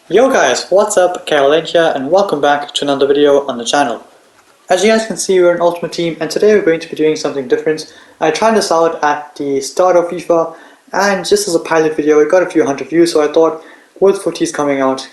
Yo guys, what's up? Caroline here and welcome back to another video on the channel. As you guys can see, we're an Ultimate Team and today we're going to be doing something different. I tried this out at the start of FIFA and just as a pilot video it got a few hundred views, so I thought with footies coming out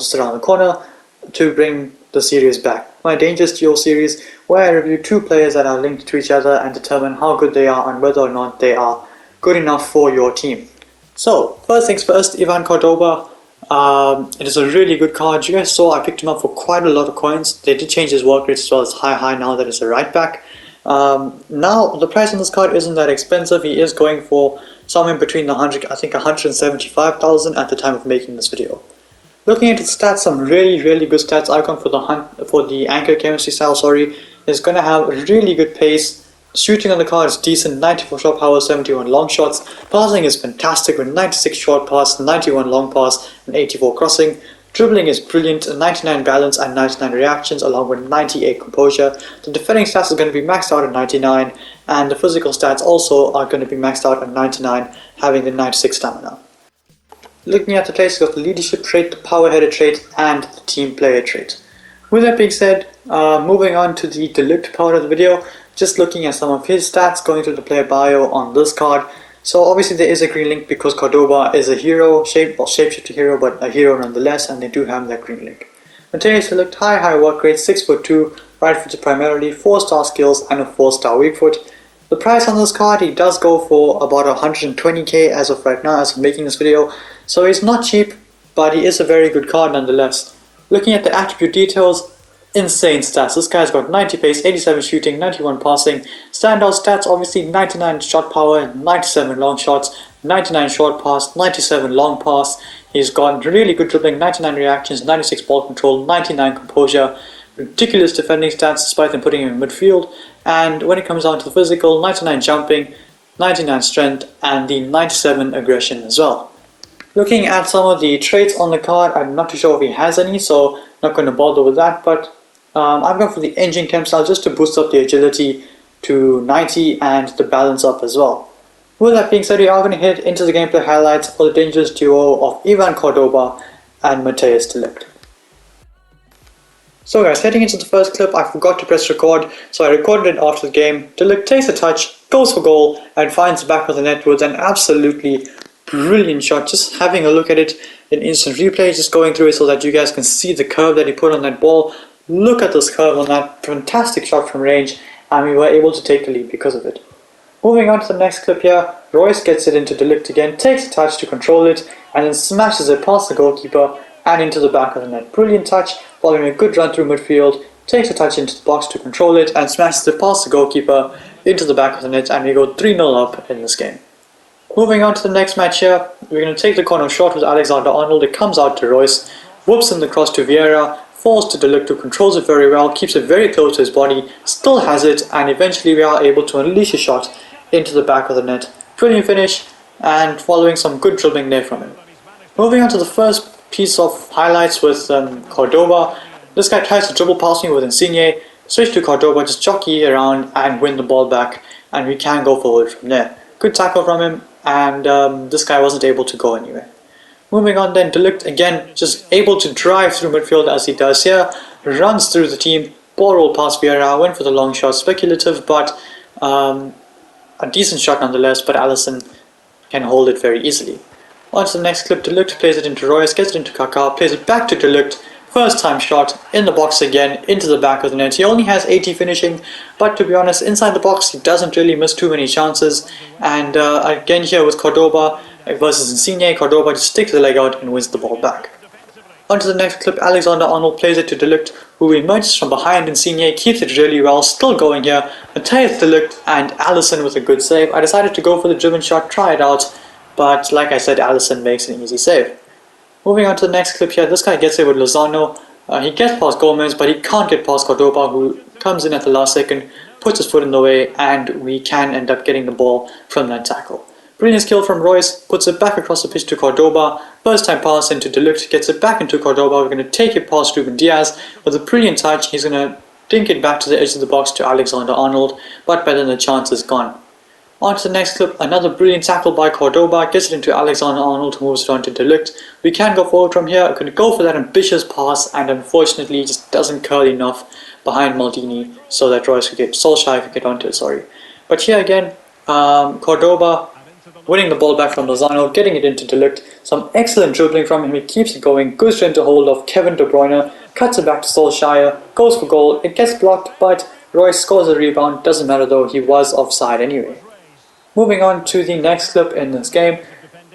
just around the corner to bring the series back. My Dangerous Duo series where I review two players that are linked to each other and determine how good they are and whether or not they are good enough for your team. So first things first, Ivan Cordoba. It is a really good card. You guys saw I picked him up for quite a lot of coins. They did change his work rate as well as high now that it's a right back. Now the price on this card isn't that expensive. He is going for somewhere between the 175,000 at the time of making this video. Looking at his stats, some really good stats. Icon for the anchor chemistry style, is going to have a really good pace. Shooting on the card is decent, 94 shot power, 71 long shots. Passing is fantastic with 96 short pass, 91 long pass, and 84 crossing. Dribbling is brilliant, 99 balance and 99 reactions along with 98 composure. The defending stats are going to be maxed out at 99 and the physical stats also are going to be maxed out at 99, having the 96 stamina. Looking at the traits, you've got the leadership trait, the power header trait, and the team player trait. With that being said, moving on to the Ligt part of the video, just looking at some of his stats, going through the player bio on this card. So obviously there is a green link because Cordoba is a hero, shapeshifter hero, but a hero nonetheless, and they do have that green link. Mateus looked high work rate, 6'2", right footed primarily, 4-star skills and a 4-star weak foot. The price on this card, he does go for about 120k as of right now, as of making this video. So he's not cheap, but he is a very good card nonetheless. Looking at the attribute details, insane stats. This guy's got 90 pace, 87 shooting, 91 passing. Standout stats, obviously 99 shot power, 97 long shots, 99 short pass, 97 long pass. He's got really good dribbling, 99 reactions, 96 ball control, 99 composure. Ridiculous defending stats despite them putting him in midfield. And when it comes down to the physical, 99 jumping, 99 strength, and the 97 aggression as well. Looking at some of the traits on the card, I'm not too sure if he has any, so not going to bother with that, but I'm going for the engine chem style just to boost up the agility to 90 and the balance up as well. With that being said, we are going to head into the gameplay highlights for the Dangerous Duo of Ivan Cordoba and Mateus de Ligt. So guys, heading into the first clip, I forgot to press record, so I recorded it after the game. De Ligt takes a touch, goes for goal, and finds the back of the net with an absolutely brilliant shot. Just having a look at it in instant replay, just going through it so that you guys can see the curve that he put on that ball. Look at this curve on that fantastic shot from range, and we were able to take the lead because of it. Moving on to the next clip here, Royce gets it into De Ligt again, takes a touch to control it, and then smashes it past the goalkeeper and into the back of the net. Brilliant touch, following a good run through midfield, takes a touch into the box to control it, and smashes it past the goalkeeper into the back of the net, and we go 3-0 up in this game. Moving on to the next match here, we're going to take the corner shot with Alexander-Arnold. It comes out to Royce, whoops in the cross to Vieira, falls to De Ligt, who controls it very well, keeps it very close to his body, still has it, and eventually we are able to unleash a shot into the back of the net. Brilliant finish, and following some good dribbling there from him. Moving on to the first piece of highlights with Cordoba. This guy tries to dribble past me with Insigne, switch to Cordoba, just jockey around and win the ball back, and we can go forward from there. Good tackle from him, and this guy wasn't able to go anywhere. Moving on then, De Ligt again just able to drive through midfield as he does here, runs through the team, ball roll past Vieira, went for the long shot, speculative but a decent shot nonetheless, but Alisson can hold it very easily. On to the next clip, De Ligt plays it into Royce, gets it into Kaká, plays it back to De Ligt, first time shot, in the box again, into the back of the net. He only has 80 finishing, but to be honest, inside the box he doesn't really miss too many chances, and again here with Cordoba versus Insigne, Cordoba just sticks the leg out and wins the ball back. On to the next clip, Alexander-Arnold plays it to De Ligt, who emerges from behind Insigne, keeps it really well, still going here, Mateus de Ligt and Alisson with a good save. I decided to go for the driven shot, try it out, but like I said, Alisson makes an easy save. Moving on to the next clip here, this guy gets it with Lozano. He gets past Gomez, but he can't get past Cordoba, who comes in at the last second, puts his foot in the way, and we can end up getting the ball from that tackle. Brilliant skill from Royce, puts it back across the pitch to Cordoba, first time pass into De Ligt, gets it back into Cordoba. We're going to take it past Ruben Diaz with a brilliant touch. He's going to dink it back to the edge of the box to Alexander-Arnold, but by then the chance is gone. On to the next clip, another brilliant tackle by Cordoba, gets it into Alexander-Arnold, who moves it on to De Ligt. We can go forward from here, going to go for that ambitious pass, and unfortunately just doesn't curl enough behind Maldini so that Royce could get, Solskjaer could get onto it, sorry. But here again, Cordoba winning the ball back from Lozano, getting it into De Ligt. Some excellent dribbling from him, he keeps it going, goes into hold of Kevin De Bruyne, cuts it back to Solskjaer, goes for goal, it gets blocked, but Royce scores a rebound, doesn't matter though, he was offside anyway. Moving on to the next clip in this game,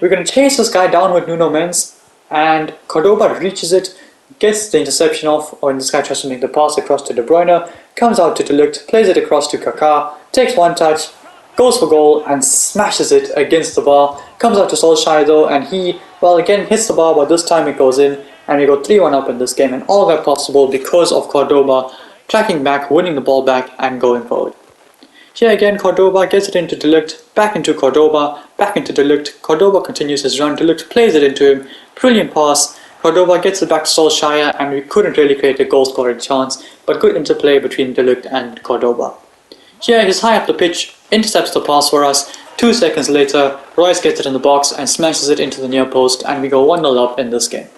we're going to chase this guy down with Nuno Mendes, and Cordoba reaches it, gets the interception off, or this guy tries to make the pass across to De Bruyne, comes out to De Ligt, plays it across to Kaká, takes one touch, goes for goal and smashes it against the bar, comes out to Solskjaer though, and he, well again, hits the bar, but this time it goes in, and we go 3-1 up in this game, and all that possible because of Cordoba tracking back, winning the ball back, and going forward. Here again, Cordoba gets it into De Ligt, back into Cordoba, back into De Ligt. Cordoba continues his run, De Ligt plays it into him, brilliant pass. Cordoba gets it back to Solskjaer, and we couldn't really create a goal scoring chance, but good interplay between De Ligt and Cordoba. Here he's high up the pitch, intercepts the pass for us. 2 seconds later, Royce gets it in the box and smashes it into the near post, and we go 1-0 up in this game.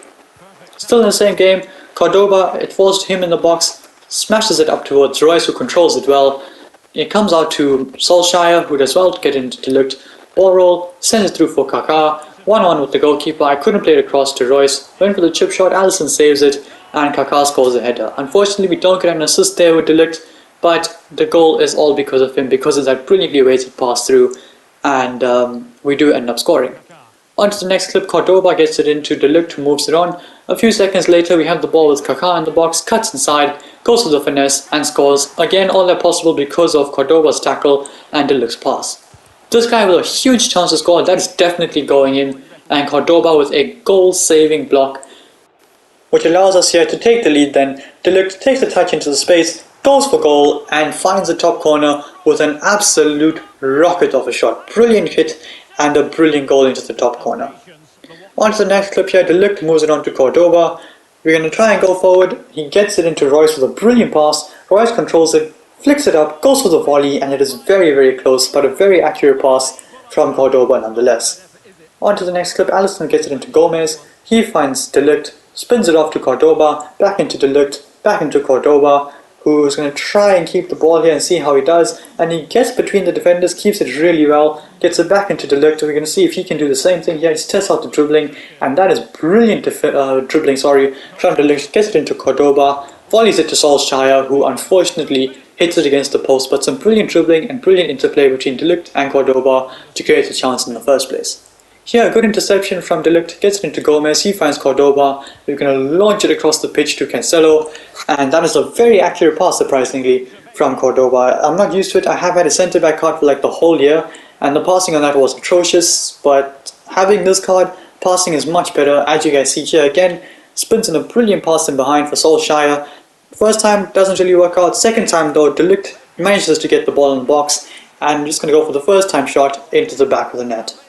Still in the same game, Cordoba, it falls to him in the box, smashes it up towards Royce, who controls it well. It comes out to Solskjaer, who does well to get into De Ligt. Ball roll, sends it through for Kaká. 1-1 with the goalkeeper. I couldn't play it across to Royce. Went for the chip shot, Alisson saves it, and Kaká scores a header. Unfortunately, we don't get an assist there with De Ligt, but the goal is all because of him, because of that brilliantly weighted pass through, and we do end up scoring. On to the next clip, Cordoba gets it into De Ligt, who moves it on. A few seconds later, we have the ball with Kaká in the box, cuts inside, goes for the finesse and scores. Again, all that possible because of Cordoba's tackle and De Ligt's pass. This guy with a huge chance to score, that is definitely going in, and Cordoba with a goal-saving block, which allows us here to take the lead then. De Ligt takes a touch into the space, goes for goal, and finds the top corner with an absolute rocket of a shot. Brilliant hit and a brilliant goal into the top corner. On to the next clip here, De Ligt moves it on to Cordoba. We're going to try and go forward. He gets it into Royce with a brilliant pass. Royce controls it, flicks it up, goes for the volley, and it is very, very close, but a very accurate pass from Cordoba nonetheless. On to the next clip, Alisson gets it into Gomez. He finds De Ligt, spins it off to Cordoba, back into De Ligt, back into Cordoba, who's going to try and keep the ball here and see how he does, and he gets between the defenders, keeps it really well, gets it back into De Ligt. We're going to see if he can do the same thing here. He tests out the dribbling, and that is brilliant dribbling from De Ligt. Gets it into Cordoba, volleys it to Solskjaer, who unfortunately hits it against the post, but some brilliant dribbling and brilliant interplay between De Ligt and Cordoba to create a chance in the first place. Here, a good interception from De Ligt, gets it into Gomez, he finds Cordoba. We're going to launch it across the pitch to Cancelo, and that is a very accurate pass, surprisingly, from Cordoba. I'm not used to it. I have had a centre-back card for like the whole year, and the passing on that was atrocious, but having this card, passing is much better. As you guys see here again, spins in a brilliant pass in behind for Solskjaer. First time doesn't really work out. Second time though, De Ligt manages to get the ball in the box, and I'm just going to go for the first time shot into the back of the net.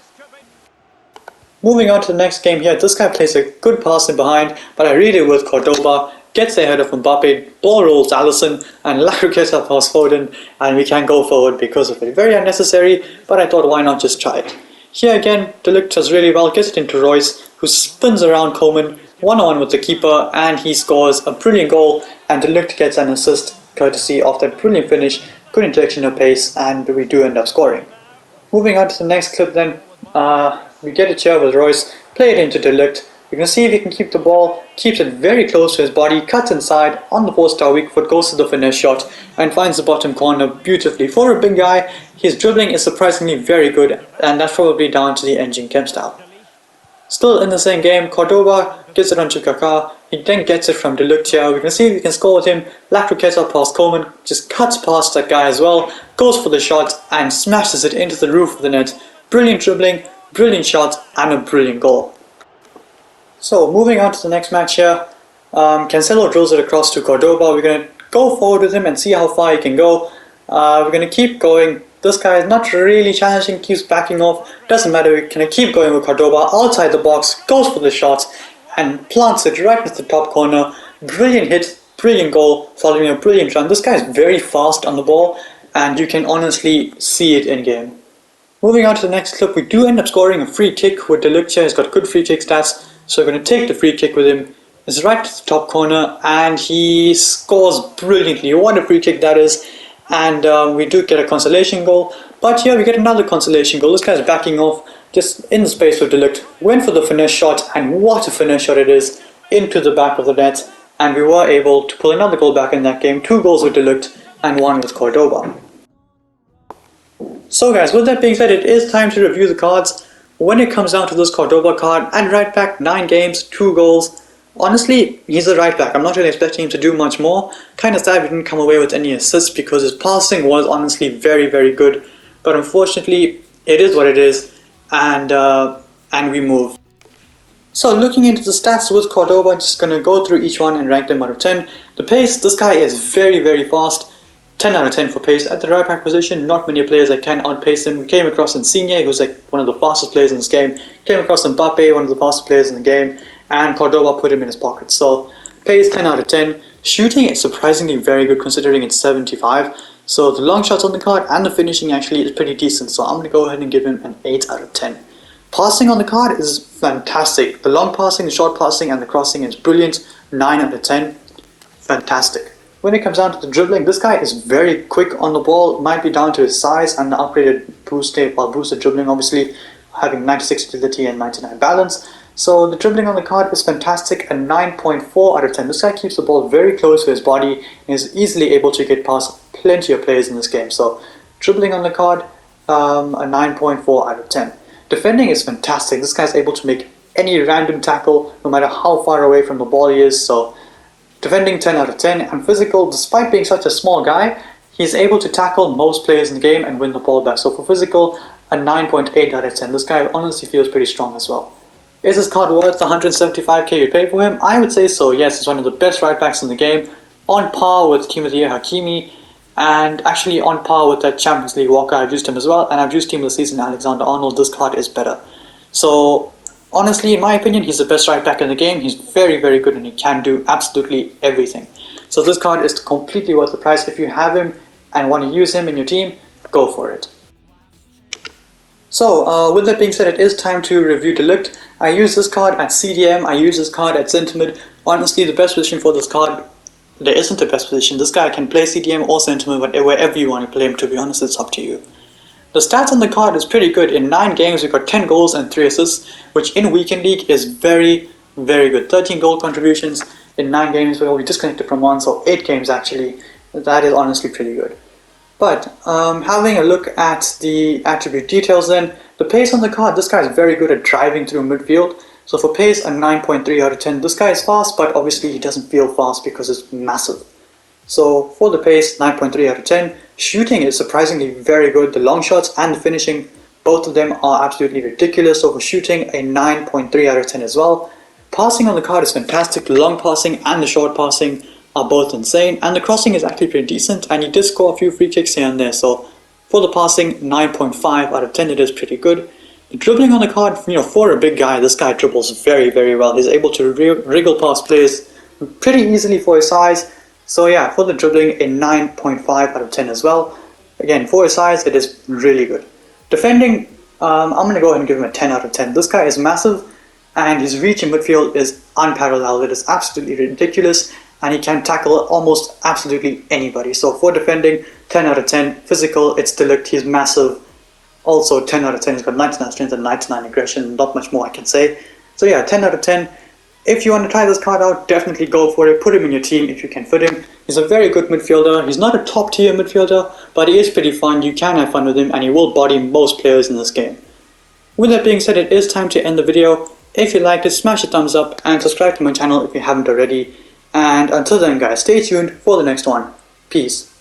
Moving on to the next game here, this guy plays a good pass in behind, but I read it with Cordoba, gets the header from Mbappe, ball rolls Alisson, and Lacroqueta pass Foden, and we can't go forward because of it. Very unnecessary, but I thought why not just try it. Here again, De Ligt does really well, gets it into Royce, who spins around Coman, 1-on-1 with the keeper, and he scores a brilliant goal, and De Ligt gets an assist courtesy of that brilliant finish, good injection of pace, and we do end up scoring. Moving on to the next clip then, we get it here with Royce, play it into De Ligt. You can see if he can keep the ball, keeps it very close to his body, cuts inside, on the post-star weak foot, goes to the finesse shot, and finds the bottom corner beautifully. For a big guy, his dribbling is surprisingly very good, and that's probably down to the engine chem style. Still in the same game, Cordoba gets it onto Kaká, he then gets it from De Ligt here. We can see if we can score with him. Lacroqueta past Coman, just cuts past that guy as well, goes for the shot, and smashes it into the roof of the net. Brilliant dribbling, brilliant shot, and a brilliant goal. So moving on to the next match here, Cancelo drills it across to Cordoba. We're going to go forward with him and see how far he can go. We're going to keep going. This guy is not really challenging, keeps backing off. Doesn't matter, we're going to keep going with Cordoba outside the box, goes for the shot, and plants it right into the top corner. Brilliant hit, brilliant goal, following a brilliant run. This guy is very fast on the ball, and you can honestly see it in game. Moving on to the next clip, we do end up scoring a free kick with the Ligt here. He's got good free kick stats, so we're going to take the free kick with him. It's right to the top corner and he scores brilliantly. What a free kick that is. And we do get a consolation goal, but here we get another consolation goal. This guy's backing off just in the space with the Ligt. Went for the finesse shot, and what a finesse shot it is, into the back of the net. And we were able to pull another goal back in that game. 2 goals with the Ligt and 1 with Cordoba. So guys, with that being said, it is time to review the cards. When it comes down to this Cordoba card, at right back, 9 games, 2 goals. Honestly, he's a right back. I'm not really expecting him to do much more. Kind of sad we didn't come away with any assists because his passing was honestly very, very good. But unfortunately, it is what it is, and we move. So looking into the stats with Cordoba, I'm just going to go through each one and rank them out of 10. The pace, this guy is very, very fast. 10 out of 10 for pace. At the right back position, not many players that can outpace him. We came across Insigne, who's like one of the fastest players in this game. Came across Mbappe, one of the fastest players in the game. And Cordoba put him in his pocket. So pace 10 out of 10. Shooting is surprisingly very good considering it's 75. So the long shots on the card and the finishing actually is pretty decent. So I'm going to go ahead and give him an 8 out of 10. Passing on the card is fantastic. The long passing, the short passing and the crossing is brilliant. 9 out of 10. Fantastic. When it comes down to the dribbling, this guy is very quick on the ball. Might be down to his size and the upgraded boosted dribbling, obviously having 96 agility and 99 balance. So the dribbling on the card is fantastic, a 9.4 out of 10. This guy keeps the ball very close to his body and is easily able to get past plenty of players in this game. So dribbling on the card, a 9.4 out of 10. Defending is fantastic. This guy's able to make any random tackle no matter how far away from the ball he is. So defending 10 out of 10. And physical, despite being such a small guy, he's able to tackle most players in the game and win the ball back. So for physical, a 9.8 out of 10. This guy honestly feels pretty strong as well. Is this card worth the 175k you pay for him? I would say so, yes. He's one of the best right backs in the game, on par with Team of the Year Hakimi, and actually on par with that Champions League Walker. I've used him as well, and I've used Team of the Season Alexander-Arnold. This card is better. So honestly, in my opinion, he's the best right back in the game. He's very, very good and he can do absolutely everything. So this card is completely worth the price. If you have him and want to use him in your team, go for it. So with that being said, it is time to review the Ligt. I use this card at CDM, I use this card at centre mid. Honestly, the best position for this card, there isn't a best position. This guy can play CDM or centre mid, but wherever you want to play him, to be honest, it's up to you. The stats on the card is pretty good. In 9 games, we got 10 goals and 3 assists, which in Weekend League is very, very good. 13 goal contributions in 9 games, where we disconnected from 1, so 8 games actually. That is honestly pretty good. But having a look at the attribute details then, the pace on the card, this guy is very good at driving through midfield. So for pace, a 9.3 out of 10. This guy is fast, but obviously he doesn't feel fast because it's massive. So for the pace, 9.3 out of 10. Shooting is surprisingly very good. The long shots and the finishing, both of them are absolutely ridiculous. So for shooting, a 9.3 out of 10 as well. Passing on the card is fantastic. The long passing and the short passing are both insane, and the crossing is actually pretty decent, and he did score a few free kicks here and there. So for the passing, 9.5 out of 10, it is pretty good. The dribbling on the card, for a big guy, this guy dribbles very, very well. He's able to wriggle past players pretty easily for his size. So yeah, for the dribbling, a 9.5 out of 10 as well. Again, for his size, it is really good. Defending, I'm going to go ahead and give him a 10 out of 10. This guy is massive, and his reach in midfield is unparalleled. It is absolutely ridiculous, and he can tackle almost absolutely anybody. So for defending, 10 out of 10. Physical, it's the Ligt, he's massive. Also 10 out of 10, he's got 99 strength and 99 aggression, not much more I can say. So yeah, 10 out of 10. If you want to try this card out, definitely go for it. Put him in your team if you can fit him. He's a very good midfielder. He's not a top tier midfielder, but he is pretty fun. You can have fun with him, and he will body most players in this game. With that being said, it is time to end the video. If you liked it, smash a thumbs up and subscribe to my channel if you haven't already. And until then guys, stay tuned for the next one. Peace.